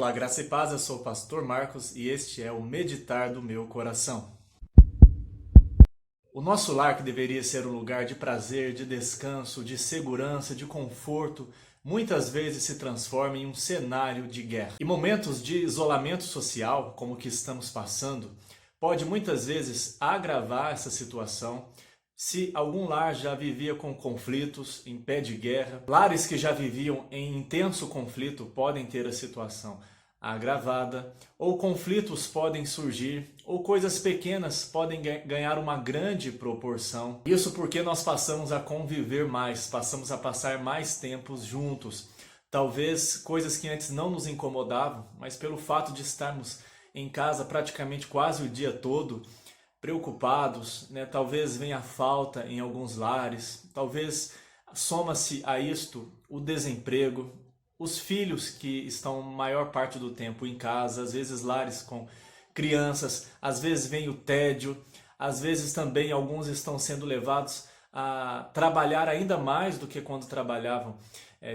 Olá, graça e paz, eu sou o pastor Marcos e este é o Meditar do Meu Coração. O nosso lar, que deveria ser um lugar de prazer, de descanso, de segurança, de conforto, muitas vezes se transforma em um cenário de guerra. E momentos de isolamento social, como o que estamos passando, pode muitas vezes agravar essa situação. Se algum lar já vivia com conflitos, em pé de guerra, lares que já viviam em intenso conflito podem ter a situação agravada, ou conflitos podem surgir, ou coisas pequenas podem ganhar uma grande proporção. Isso porque nós passamos a conviver mais, passamos a passar mais tempos juntos. Talvez coisas que antes não nos incomodavam, mas pelo fato de estarmos em casa praticamente quase o dia todo, preocupados, né? Talvez venha falta em alguns lares, talvez soma-se a isto o desemprego, os filhos que estão maior parte do tempo em casa, às vezes lares com crianças, às vezes vem o tédio, às vezes também alguns estão sendo levados a trabalhar ainda mais do que quando trabalhavam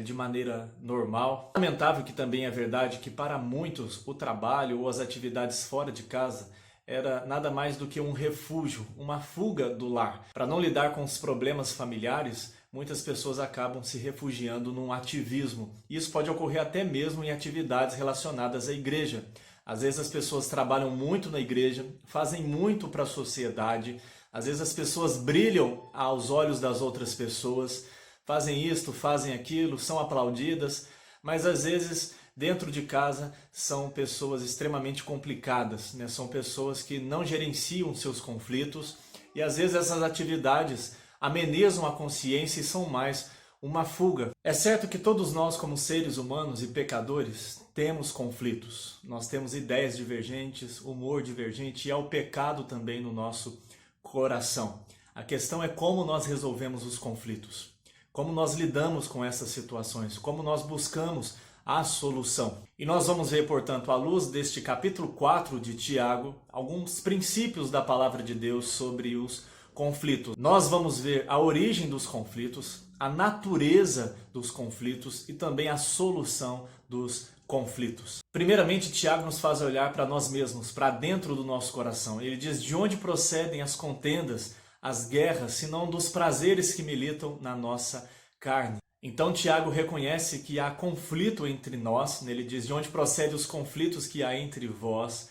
de maneira normal. Lamentável que também é verdade que para muitos o trabalho ou as atividades fora de casa era nada mais do que um refúgio, uma fuga do lar. Para não lidar com os problemas familiares, muitas pessoas acabam se refugiando num ativismo. Isso pode ocorrer até mesmo em atividades relacionadas à igreja. Às vezes as pessoas trabalham muito na igreja, fazem muito para a sociedade, às vezes as pessoas brilham aos olhos das outras pessoas, fazem isto, fazem aquilo, são aplaudidas, mas às vezes dentro de casa são pessoas extremamente complicadas, né? São pessoas que não gerenciam seus conflitos e às vezes essas atividades amenizam a consciência e são mais uma fuga. É certo que todos nós, como seres humanos e pecadores, temos conflitos. Nós temos ideias divergentes, humor divergente e há o pecado também no nosso coração. A questão é como nós resolvemos os conflitos, como nós lidamos com essas situações, como nós buscamos a solução. E nós vamos ver, portanto, à luz deste capítulo 4 de Tiago, alguns princípios da palavra de Deus sobre os conflitos. Nós vamos ver a origem dos conflitos, a natureza dos conflitos e também a solução dos conflitos. Primeiramente, Tiago nos faz olhar para nós mesmos, para dentro do nosso coração. Ele diz: de onde procedem as contendas, as guerras, senão dos prazeres que militam na nossa carne. Então Tiago reconhece que há conflito entre nós, ele diz: de onde procedem os conflitos que há entre vós.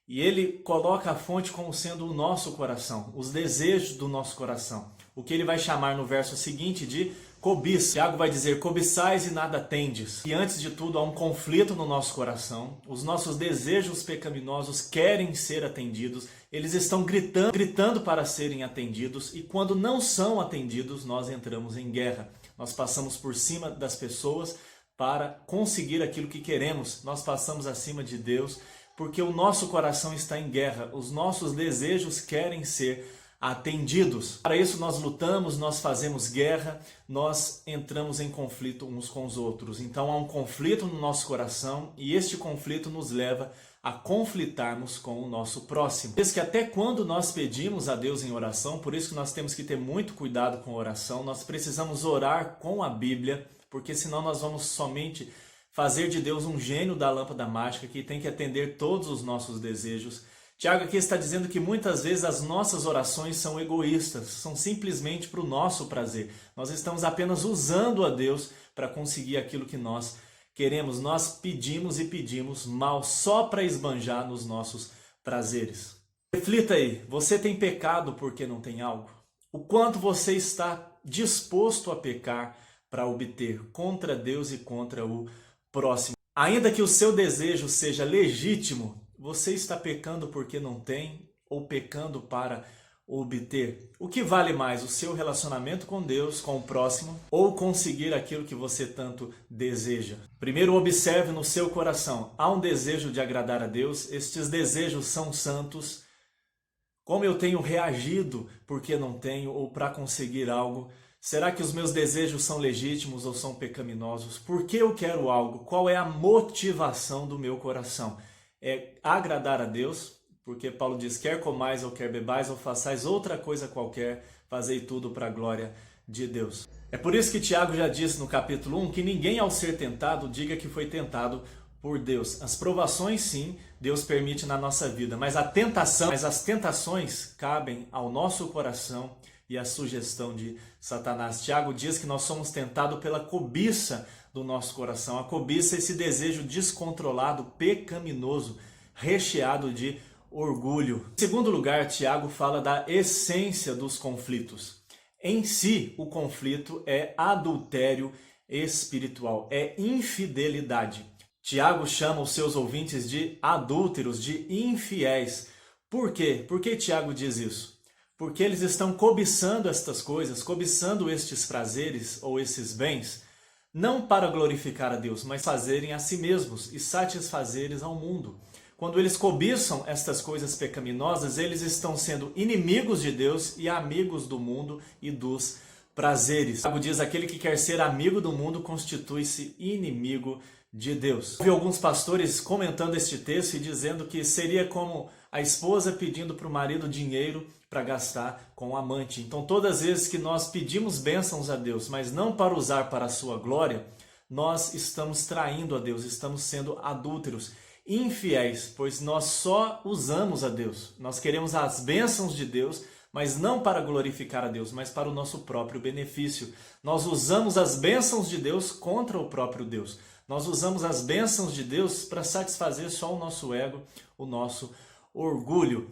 E ele coloca a fonte como sendo o nosso coração, os desejos do nosso coração. O que ele vai chamar no verso seguinte de cobiça. Tiago vai dizer: cobiçais e nada tendes. E antes de tudo há um conflito no nosso coração. Os nossos desejos pecaminosos querem ser atendidos. Eles estão gritando para serem atendidos. E quando não são atendidos, nós entramos em guerra. Nós passamos por cima das pessoas para conseguir aquilo que queremos. Nós passamos acima de Deus porque o nosso coração está em guerra. Os nossos desejos querem ser atendidos. Para isso nós lutamos, nós fazemos guerra, nós entramos em conflito uns com os outros. Então há um conflito no nosso coração e este conflito nos leva a conflitarmos com o nosso próximo. Por isso que até quando nós pedimos a Deus em oração, por isso que nós temos que ter muito cuidado com a oração, nós precisamos orar com a Bíblia, porque senão nós vamos somente fazer de Deus um gênio da lâmpada mágica que tem que atender todos os nossos desejos. Tiago aqui está dizendo que muitas vezes as nossas orações são egoístas, são simplesmente para o nosso prazer. Nós estamos apenas usando a Deus para conseguir aquilo que nós queremos. Nós pedimos e pedimos mal só para esbanjar nos nossos prazeres. Reflita aí, você tem pecado porque não tem algo? O quanto você está disposto a pecar para obter contra Deus e contra o próximo? Ainda que o seu desejo seja legítimo, você está pecando porque não tem ou pecando para obter? O que vale mais, o seu relacionamento com Deus, com o próximo, ou conseguir aquilo que você tanto deseja? Primeiro, observe no seu coração. Há um desejo de agradar a Deus? Estes desejos são santos? Como eu tenho reagido porque não tenho ou para conseguir algo? Será que os meus desejos são legítimos ou são pecaminosos? Por que eu quero algo? Qual é a motivação do meu coração? É agradar a Deus, porque Paulo diz: quer comais ou quer bebais ou façais outra coisa qualquer, fazei tudo para a glória de Deus. É por isso que Tiago já disse no capítulo 1 que ninguém ao ser tentado diga que foi tentado por Deus. As provações, sim, Deus permite na nossa vida, mas as tentações cabem ao nosso coração e à sugestão de Satanás. Tiago diz que nós somos tentados pela cobiça do nosso coração. A cobiça é esse desejo descontrolado, pecaminoso, recheado de orgulho. Em segundo lugar, Tiago fala da essência dos conflitos. Em si, o conflito é adultério espiritual, é infidelidade. Tiago chama os seus ouvintes de adúlteros, de infiéis. Por quê? Por que Tiago diz isso? Porque eles estão cobiçando estas coisas, cobiçando estes prazeres ou esses bens, não para glorificar a Deus, mas fazerem a si mesmos e satisfazerem ao mundo. Quando eles cobiçam estas coisas pecaminosas, eles estão sendo inimigos de Deus e amigos do mundo e dos prazeres. Tiago diz: aquele que quer ser amigo do mundo constitui-se inimigo de Deus. Eu vi alguns pastores comentando este texto e dizendo que seria como a esposa pedindo para o marido dinheiro para gastar com o amante. Então, todas as vezes que nós pedimos bênçãos a Deus, mas não para usar para a sua glória, nós estamos traindo a Deus, estamos sendo adúlteros, infiéis, pois nós só usamos a Deus. Nós queremos as bênçãos de Deus, mas não para glorificar a Deus, mas para o nosso próprio benefício. Nós usamos as bênçãos de Deus contra o próprio Deus. Nós usamos as bênçãos de Deus para satisfazer só o nosso ego, o nosso orgulho.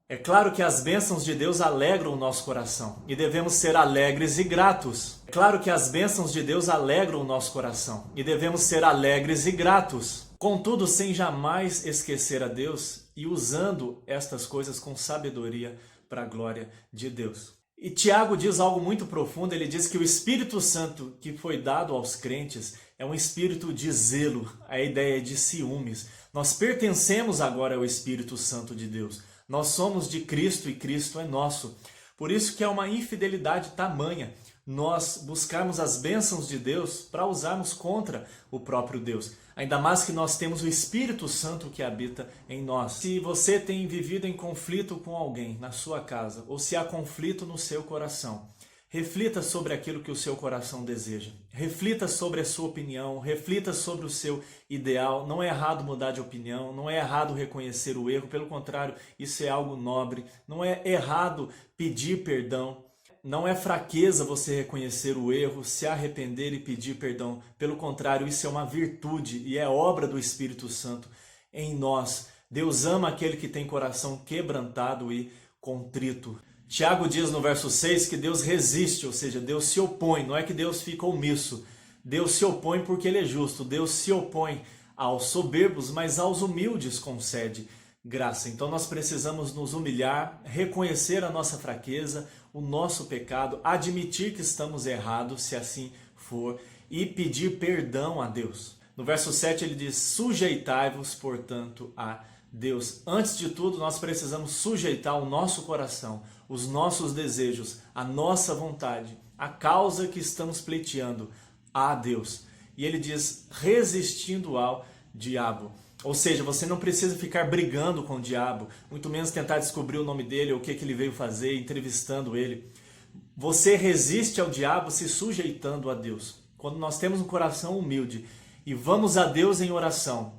É claro que as bênçãos de Deus alegram o nosso coração e devemos ser alegres e gratos. É claro que as bênçãos de Deus alegram o nosso coração e devemos ser alegres e gratos. Contudo, sem jamais esquecer a Deus e usando estas coisas com sabedoria para a glória de Deus. E Tiago diz algo muito profundo, ele diz que o Espírito Santo que foi dado aos crentes é um espírito de zelo, a ideia de ciúmes. Nós pertencemos agora ao Espírito Santo de Deus. Nós somos de Cristo e Cristo é nosso. Por isso que é uma infidelidade tamanha nós buscarmos as bênçãos de Deus para usarmos contra o próprio Deus. Ainda mais que nós temos o Espírito Santo que habita em nós. Se você tem vivido em conflito com alguém na sua casa, ou se há conflito no seu coração, reflita sobre aquilo que o seu coração deseja. Reflita sobre a sua opinião, reflita sobre o seu ideal. Não é errado mudar de opinião, não é errado reconhecer o erro, pelo contrário, isso é algo nobre. Não é errado pedir perdão. Não é fraqueza você reconhecer o erro, se arrepender e pedir perdão. Pelo contrário, isso é uma virtude e é obra do Espírito Santo em nós. Deus ama aquele que tem coração quebrantado e contrito. Tiago diz no verso 6 que Deus resiste, ou seja, Deus se opõe. Não é que Deus fica omisso. Deus se opõe porque Ele é justo. Deus se opõe aos soberbos, mas aos humildes concede graça. Então nós precisamos nos humilhar, reconhecer a nossa fraqueza, o nosso pecado, admitir que estamos errados, se assim for, e pedir perdão a Deus. No verso 7 ele diz: sujeitai-vos, portanto, a Deus. Antes de tudo, nós precisamos sujeitar o nosso coração, os nossos desejos, a nossa vontade, a causa que estamos pleiteando a Deus. E ele diz: resistindo ao diabo. Ou seja, você não precisa ficar brigando com o diabo, muito menos tentar descobrir o nome dele, ou o que ele veio fazer, entrevistando ele. Você resiste ao diabo se sujeitando a Deus. Quando nós temos um coração humilde e vamos a Deus em oração,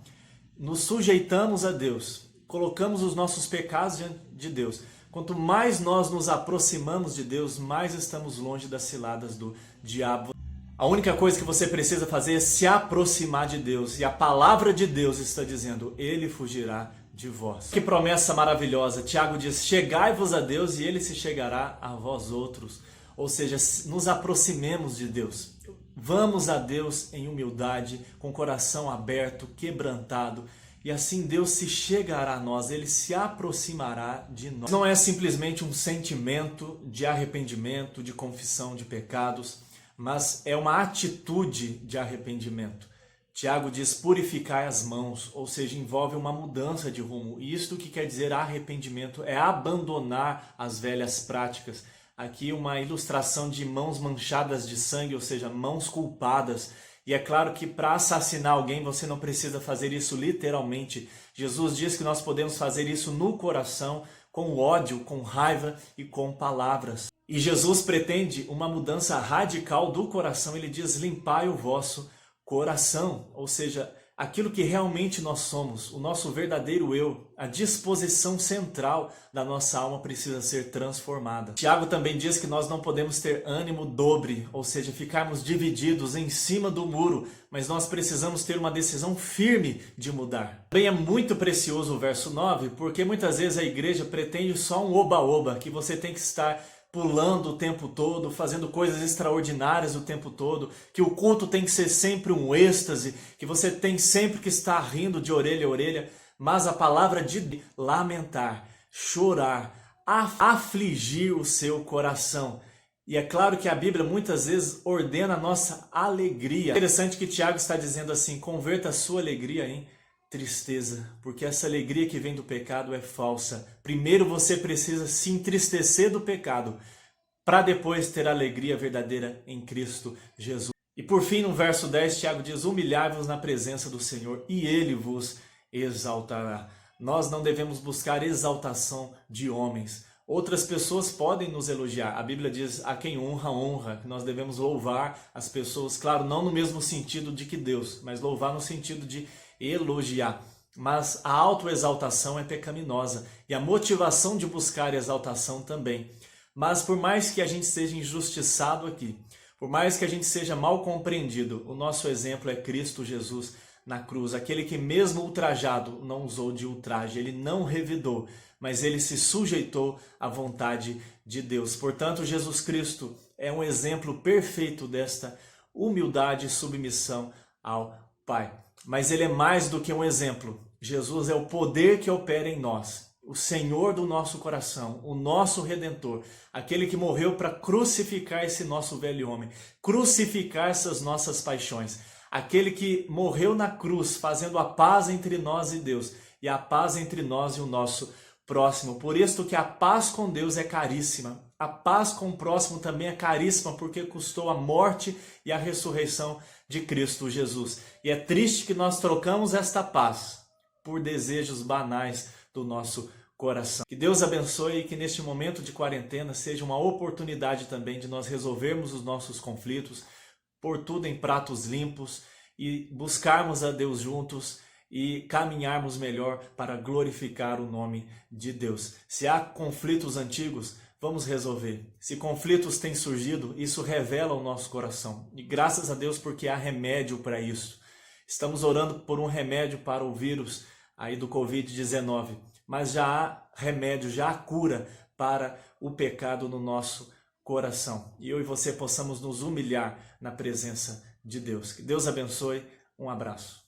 nos sujeitamos a Deus, colocamos os nossos pecados diante de Deus. Quanto mais nós nos aproximamos de Deus, mais estamos longe das ciladas do diabo. A única coisa que você precisa fazer é se aproximar de Deus. E a palavra de Deus está dizendo: Ele fugirá de vós. Que promessa maravilhosa. Tiago diz: chegai-vos a Deus e Ele se chegará a vós outros. Ou seja, nos aproximemos de Deus. Vamos a Deus em humildade, com o coração aberto, quebrantado. E assim Deus se chegará a nós, Ele se aproximará de nós. Não é simplesmente um sentimento de arrependimento, de confissão de pecados, mas é uma atitude de arrependimento. Tiago diz: purificai as mãos, ou seja, envolve uma mudança de rumo. E isto que quer dizer arrependimento é abandonar as velhas práticas. Aqui uma ilustração de mãos manchadas de sangue, ou seja, mãos culpadas. E é claro que para assassinar alguém você não precisa fazer isso literalmente. Jesus diz que nós podemos fazer isso no coração, com ódio, com raiva e com palavras. E Jesus pretende uma mudança radical do coração. Ele diz: limpai o vosso coração. Ou seja, aquilo que realmente nós somos, o nosso verdadeiro eu, a disposição central da nossa alma precisa ser transformada. Tiago também diz que nós não podemos ter ânimo dobre, ou seja, ficarmos divididos em cima do muro, mas nós precisamos ter uma decisão firme de mudar. Também é muito precioso o verso 9, porque muitas vezes a igreja pretende só um oba-oba, que você tem que estar pulando o tempo todo, fazendo coisas extraordinárias o tempo todo, que o culto tem que ser sempre um êxtase, que você tem sempre que estar rindo de orelha a orelha, mas a palavra de lamentar, chorar, afligir o seu coração. E é claro que a Bíblia muitas vezes ordena a nossa alegria. É interessante que Tiago está dizendo assim, converta a sua alegria em tristeza, porque essa alegria que vem do pecado é falsa. Primeiro você precisa se entristecer do pecado, para depois ter a alegria verdadeira em Cristo Jesus. E por fim, no verso 10, Tiago diz, humilhai-vos na presença do Senhor e Ele vos exaltará. Nós não devemos buscar exaltação de homens. Outras pessoas podem nos elogiar. A Bíblia diz, a quem honra, honra. Que nós devemos louvar as pessoas, claro, não no mesmo sentido de que Deus, mas louvar no sentido de elogiar. Mas a autoexaltação é pecaminosa e a motivação de buscar exaltação também. Mas por mais que a gente seja injustiçado aqui, por mais que a gente seja mal compreendido, o nosso exemplo é Cristo Jesus na cruz. Aquele que mesmo ultrajado não usou de ultraje, ele não revidou, mas ele se sujeitou à vontade de Deus. Portanto, Jesus Cristo é um exemplo perfeito desta humildade e submissão ao Pai. Mas ele é mais do que um exemplo. Jesus é o poder que opera em nós, o Senhor do nosso coração, o nosso Redentor, aquele que morreu para crucificar esse nosso velho homem, crucificar essas nossas paixões, aquele que morreu na cruz, fazendo a paz entre nós e Deus, e a paz entre nós e o nosso próximo. Por isso que a paz com Deus é caríssima. A paz com o próximo também é caríssima, porque custou a morte e a ressurreição de Cristo Jesus. E é triste que nós trocamos esta paz por desejos banais do nosso coração. Que Deus abençoe e que neste momento de quarentena seja uma oportunidade também de nós resolvermos os nossos conflitos, pôr tudo em pratos limpos e buscarmos a Deus juntos e caminharmos melhor para glorificar o nome de Deus. Se há conflitos antigos, vamos resolver. Se conflitos têm surgido, isso revela o nosso coração. E graças a Deus porque há remédio para isso. Estamos orando por um remédio para o vírus aí do Covid-19. Mas já há remédio, já há cura para o pecado no nosso coração. E eu e você possamos nos humilhar na presença de Deus. Que Deus abençoe. Um abraço.